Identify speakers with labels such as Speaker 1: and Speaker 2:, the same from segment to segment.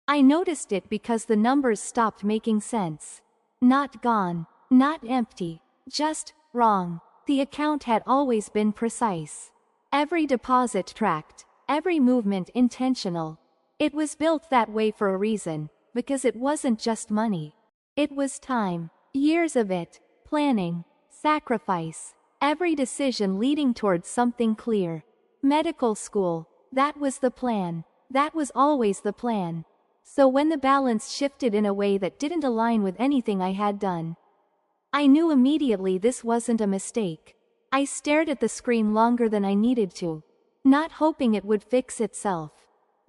Speaker 1: I noticed it because the numbers stopped making sense. Not gone, not empty, just wrong. The account had always been precise. Every deposit tracked, every movement intentional. It was built that way for a reason, because it wasn't just money. It was time, years of it, planning, sacrifice, every decision leading towards something clear. Medical school, that was the plan. That was always the plan. So when the balance shifted in a way that didn't align with anything I had done, I knew immediately this wasn't a mistake. I stared at the screen longer than I needed to, not hoping it would fix itself.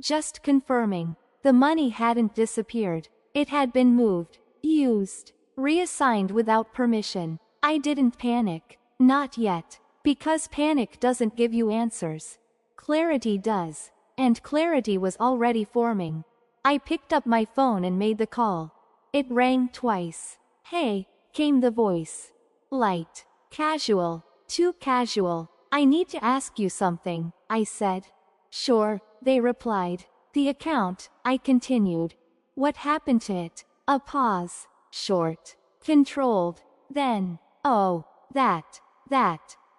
Speaker 1: Just confirming. The money hadn't disappeared. It had been moved, used, reassigned without permission. I didn't panic. Not yet. Because panic doesn't give you answers. Clarity does. And clarity was already forming. I picked up my phone and made the call. It rang twice. "Hey," came the voice. Light. Casual. Too casual. "I need to ask you something," I said. "Sure," they replied. "The account," I continued. "What happened to it?" A pause. Short. Controlled. Then, "Oh, that.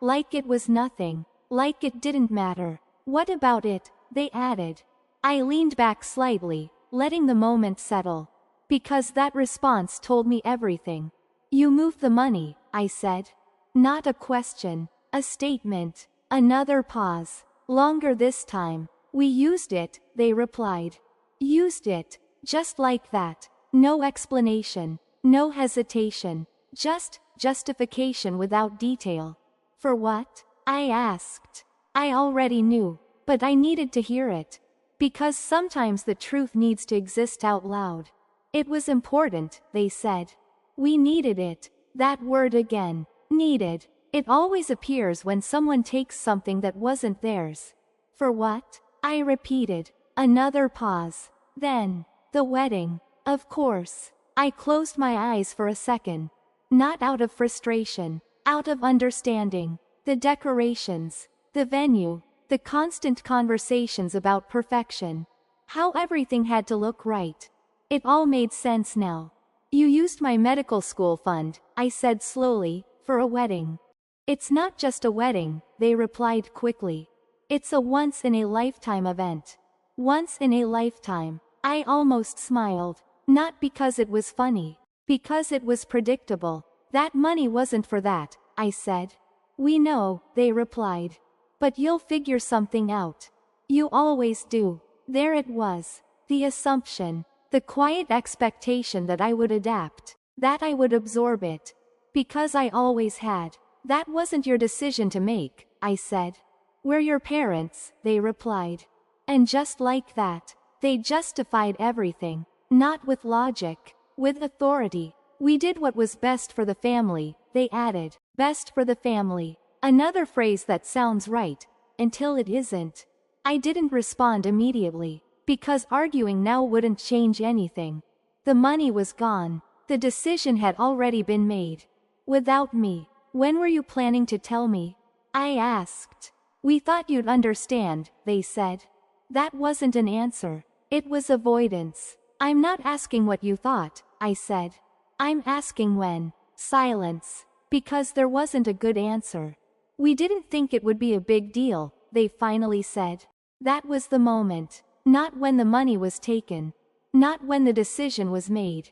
Speaker 1: Like it was nothing. Like it didn't matter." "What about it?" they added. I leaned back slightly, letting the moment settle. Because that response told me everything. "You moved the money," I said. Not a question, a statement. Another pause. Longer this time. "We used it," they replied. Used it. Just like that. No explanation. No hesitation. Just justification without detail. "For what?" I asked. I already knew, but I needed to hear it. Because sometimes the truth needs to exist out loud. "It was important," they said. We needed it. That word again. Needed. It always appears when someone takes something that wasn't theirs. "For what?" I repeated. Another pause. Then, "The wedding." Of course. I closed my eyes for a second. Not out of frustration. Out of understanding. The decorations. The venue. The constant conversations about perfection. How everything had to look right. It all made sense now. "You used my medical school fund," I said slowly, "for a wedding." "It's not just a wedding," they replied quickly. "It's a once-in-a-lifetime event." Once in a lifetime. I almost smiled. Not because it was funny. Because it was predictable. "That money wasn't for that," I said. "We know," they replied. "But you'll figure something out. You always do." There it was. The assumption. The quiet expectation that I would adapt. That I would absorb it. Because I always had. "That wasn't your decision to make," I said. "We're your parents," they replied. And just like that, they justified everything. Not with logic. With authority. "We did what was best for the family," they added. Best for the family. Another phrase that sounds right, until it isn't. I didn't respond immediately, because arguing now wouldn't change anything. The money was gone. The decision had already been made. Without me. "When were you planning to tell me?" I asked. "We thought you'd understand," they said. That wasn't an answer. It was avoidance. "I'm not asking what you thought," I said. "I'm asking when." Silence. Because there wasn't a good answer. "We didn't think it would be a big deal," they finally said. That was the moment. Not when the money was taken. Not when the decision was made.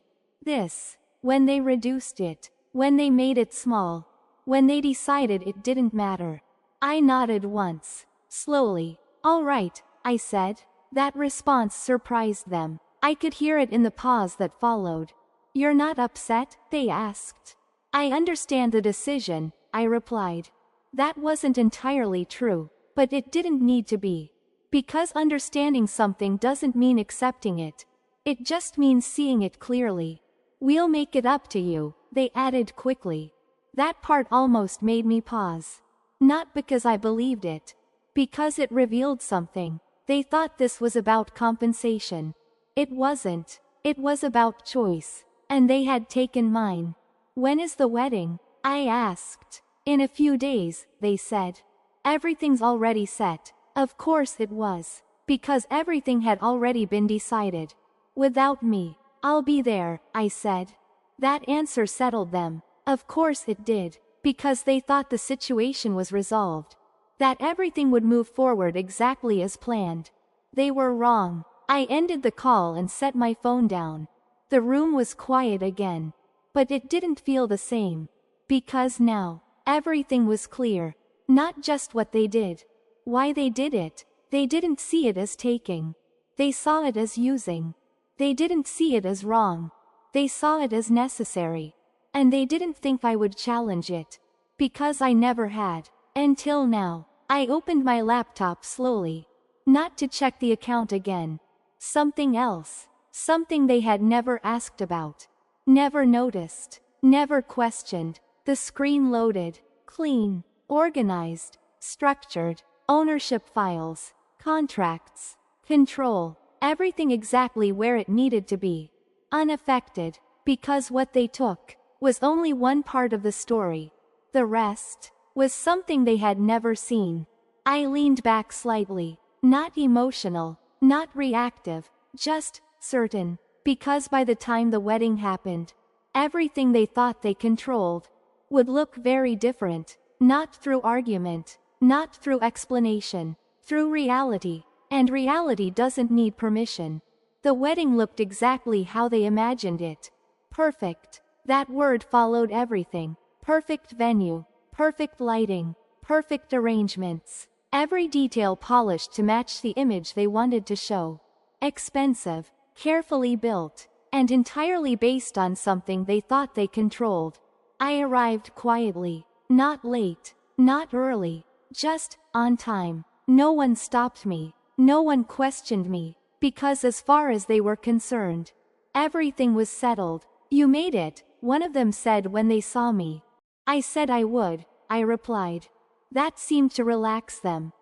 Speaker 1: When they reduced it. When they made it small. When they decided it didn't matter. I nodded once. Slowly. "All right," I said. That response surprised them. I could hear it in the pause that followed. "You're not upset?" they asked. "I understand the decision," I replied. That wasn't entirely true, but it didn't need to be. Because understanding something doesn't mean accepting it. It just means seeing it clearly. "We'll make it up to you," they added quickly. That part almost made me pause. Not because I believed it. Because it revealed something. They thought this was about compensation. It wasn't. It was about choice. And they had taken mine. "When is the wedding?" I asked. "In a few days," they said. Everything's already set. Of course it was. Because everything had already been decided. Without me. I'll be there, I said. That answer settled them. Of course it did, because they thought the situation was resolved. That everything would move forward exactly as planned. They were wrong. I ended the call and set my phone down. The room was quiet again. But it didn't feel the same. Because now, everything was clear. Not just what they did. Why they did it. They didn't see it as taking. They saw it as using. They didn't see it as wrong. They saw it as necessary. And they didn't think I would challenge it. Because I never had. Until now. I opened my laptop slowly. Not to check the account again. Something else. Something they had never asked about. Never noticed. Never questioned. The screen loaded. Clean. Organized. Structured. Ownership files. Contracts. Control. Everything exactly where it needed to be. Unaffected. Because what they took was only one part of the story. The rest was something they had never seen. I leaned back slightly. Not emotional. Not reactive. Just certain. Because by the time the wedding happened, everything they thought they controlled would look very different. Not through argument. Not through explanation. Through reality. And reality doesn't need permission. The wedding looked exactly how they imagined it. Perfect. That word followed everything. Perfect venue. Perfect lighting. Perfect arrangements. Every detail polished to match the image they wanted to show. Expensive. Carefully built. And entirely based on something they thought they controlled. I arrived quietly. Not late. Not early. Just on time. No one stopped me. No one questioned me. Because as far as they were concerned, everything was settled. You made it, one of them said when they saw me. I said I would, I replied. That seemed to relax them.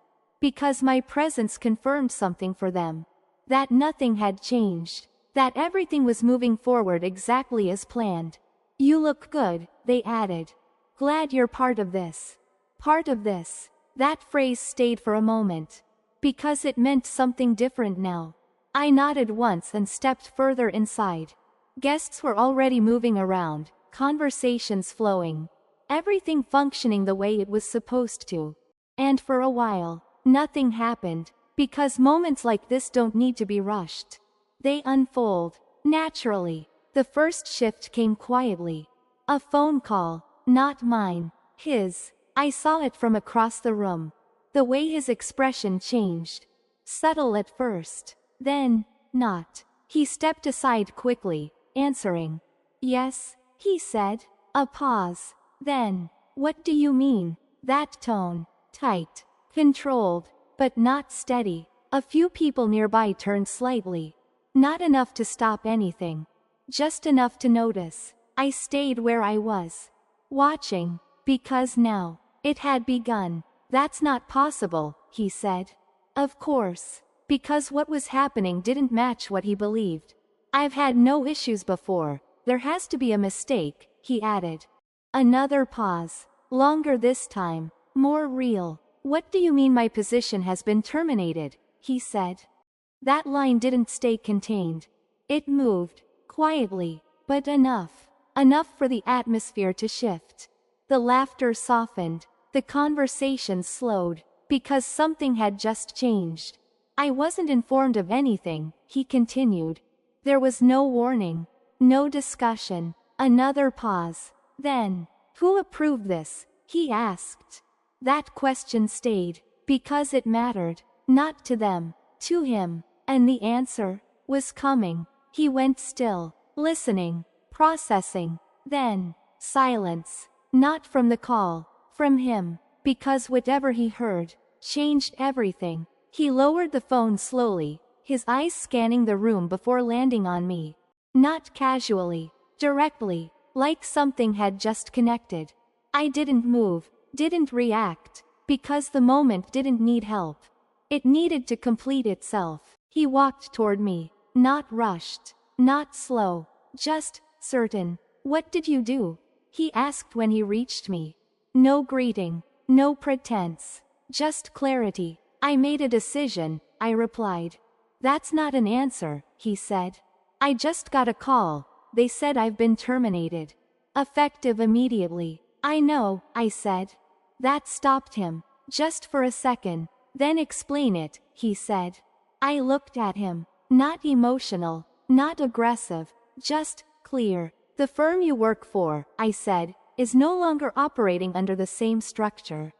Speaker 1: Because my presence confirmed something for them. That nothing had changed. That everything was moving forward exactly as planned. You look good, they added. Glad you're part of this. Part of this. That phrase stayed for a moment. Because it meant something different now. I nodded once and stepped further inside. Guests were already moving around, conversations flowing. Everything functioning the way it was supposed to. And for a while, nothing happened. Because moments like this don't need to be rushed. They unfold, naturally. The first shift came quietly. A phone call, not mine, his. I saw it from across the room. The way his expression changed. Subtle at first. Then, not. He stepped aside quickly, answering. Yes, he said. A pause. Then, what do you mean? That tone. Tight. Controlled. But not steady. A few people nearby turned slightly. Not enough to stop anything. Just enough to notice. I stayed where I was. Watching. Because now, it had begun. That's not possible, he said. Of course. Because what was happening didn't match what he believed. I've had no issues before. There has to be a mistake, he added. Another pause. Longer this time. More real. What do you mean my position has been terminated? He said. That line didn't stay contained. It moved. Quietly. But enough. Enough for the atmosphere to shift. The laughter softened. The conversation slowed. Because something had just changed. I wasn't informed of anything, he continued. There was no warning. No discussion. Another pause. Then, who approved this? He asked. That question stayed. Because it mattered. Not to them. To him. And the answer was coming. He went still. Listening. Processing. Then, silence. Not from the call. From him. Because whatever he heard changed everything. He lowered the phone slowly, his eyes scanning the room before landing on me. Not casually. Directly. Like something had just connected. I didn't move. Didn't react. Because the moment didn't need help. It needed to complete itself. He walked toward me. Not rushed. Not slow. Just certain. What did you do? He asked when he reached me. No greeting. No pretense. Just clarity. I made a decision, I replied. That's not an answer, he said. I just got a call. They said I've been terminated. Effective immediately. I know, I said. That stopped him. Just for a second. Then explain it, he said. I looked at him. Not emotional, not aggressive, just clear. The firm you work for, I said, is no longer operating under the same structure.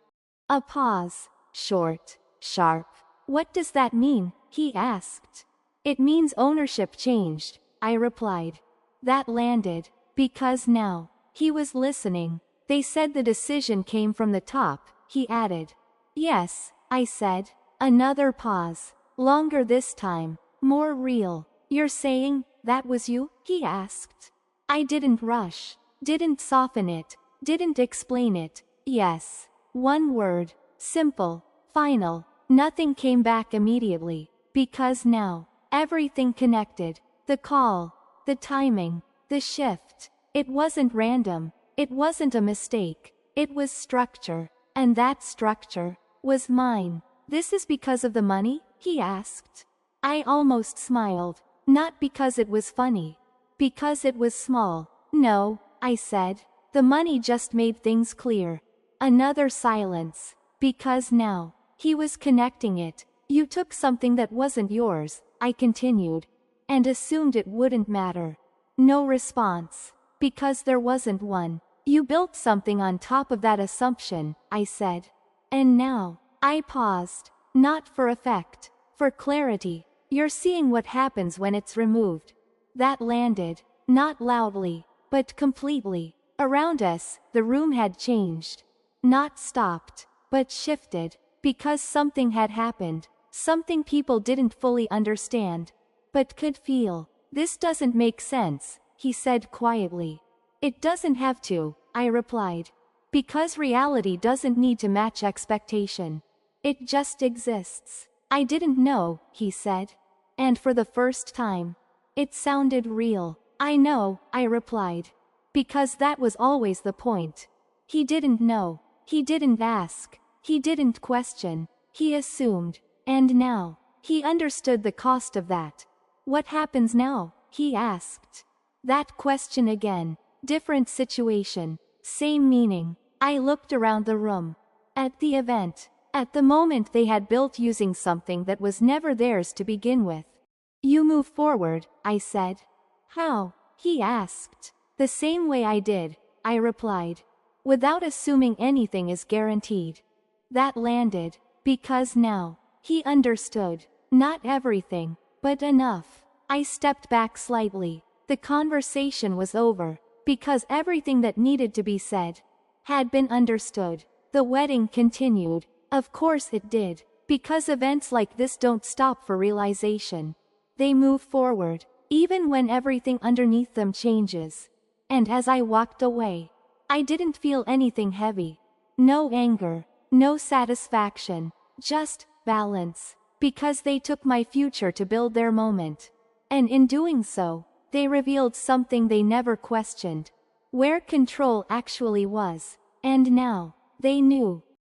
Speaker 1: A pause. Short. Sharp. What does that mean? He asked. It means ownership changed, I replied. That landed. Because now. He was listening. They said the decision came from the top, he added. Yes, I said. Another pause. Longer this time. More real. You're saying, that was you? He asked. I didn't rush. Didn't soften it. Didn't explain it. Yes. One word. Simple. Final. Nothing came back immediately. Because now. Everything connected. The call. The timing. The shift. It wasn't random. It wasn't a mistake. It was structure. And that structure was mine. This is because of the money? He asked. I almost smiled. Not because it was funny. Because it was small. No, I said. The money just made things clear. Another silence. Because now. He was connecting it. You took something that wasn't yours, I continued. And assumed it wouldn't matter. No response. Because there wasn't one. You built something on top of that assumption, I said. And now. I paused. Not for effect. For clarity. You're seeing what happens when it's removed. That landed. Not loudly. But completely. Around us, the room had changed. Not stopped. But shifted. Because something had happened. Something people didn't fully understand. But could feel. This doesn't make sense, he said quietly. It doesn't have to, I replied. Because reality doesn't need to match expectation. It just exists. I didn't know, he said. And for the first time. It sounded real. I know, I replied. Because that was always the point. He didn't know. He didn't ask. He didn't question. He assumed. And now. He understood the cost of that. What happens now? He asked. That question again. Different situation. Same meaning. I looked around the room. At the event. At the moment they had built using something that was never theirs to begin with. You move forward, I said. How? He asked. The same way I did, I replied. Without assuming anything is guaranteed. That landed. Because now. He understood. Not everything, but enough. I stepped back slightly. The conversation was over. Because everything that needed to be said had been understood. The wedding continued. Of course it did. Because events like this don't stop for realization. They move forward, even when everything underneath them changes. And as I walked away, I didn't feel anything heavy. No anger, no satisfaction, just balance. Because they took my future to build their moment. And in doing so, they revealed something they never questioned. Where control actually was. And now, they knew.